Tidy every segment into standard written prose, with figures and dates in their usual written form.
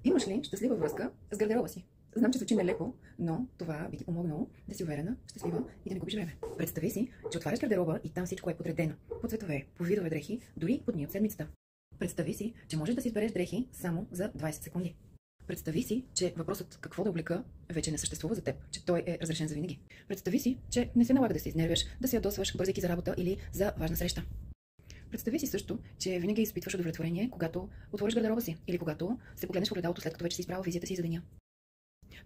Имаш ли щастлива връзка с гардероба си? Знам, че звучи нелепо, но това би ти помогнало да си уверена, щастлива и да не губиш време. Представи си, че отваряш гардероба и там всичко е подредено. По цветове, по видове дрехи, дори по дни от седмицата. Представи си, че можеш да си избереш дрехи само за 20 секунди. Представи си, че въпросът какво да облека вече не съществува за теб, че той е разрешен за винаги. Представи си, че не се налага да се изнервяш, да се ядосваш, бързайки за работа или за важна среща. Представи си също, че винаги изпитваш удовлетворение, когато отвориш гардероба си или когато се погледнеш в огледалото, след като вече си избрал визията си за деня.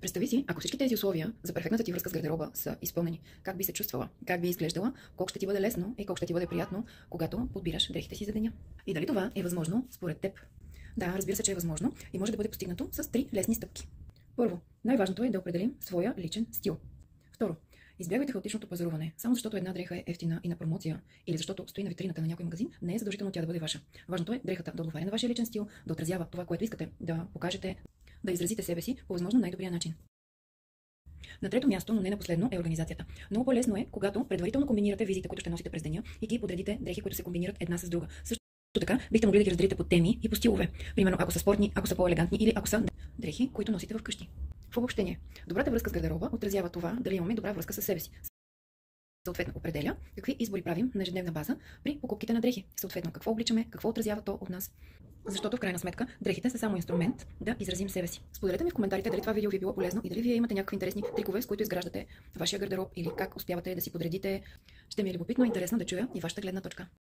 Представи си, ако всички тези условия за перфектната ти връзка с гардероба са изпълнени, как би се чувствала, как би изглеждала, колко ще ти бъде лесно и колко ще ти бъде приятно, когато подбираш дрехите си за деня. И дали това е възможно според теб? Да, разбира се, че е възможно и може да бъде постигнато с 3 лесни стъпки. Първо, най-важното е да определим своя личен стил. Второ, избягвайте хаотичното пазаруване. Само защото една дреха е ефтина и на промоция или защото стои на витрината на някой магазин, не е задължително тя да бъде ваша. Важното е дрехата да отговаря на вашия личен стил, да отразява това, което искате, да покажете, да изразите себе си по възможно най-добрия начин. На трето място, но не на последно, е организацията. Много по-лесно е, когато предварително комбинирате визите, които ще носите през деня и ги подредите дрехи, които се комбинират една с друга. Също така, бихте могли да ги разделите по теми и по стилове. Примерно, ако са спортни, ако са по-елегантни или ако са дрехи, които носите вкъщи. В обобщение, добрата връзка с гардероба отразява това дали имаме добра връзка с себе си. Съответно, определя какви избори правим на ежедневна база при покупките на дрехи. Съответно, какво обличаме, какво отразява то от нас. Защото в крайна сметка дрехите са само инструмент да изразим себе си. Споделете ми в коментарите дали това видео ви е било полезно и дали вие имате някакви интересни трикове, с които изграждате вашия гардероб или как успявате да си подредите. Ще ми е любопитно и интересно да чуя и вашата гледна точка.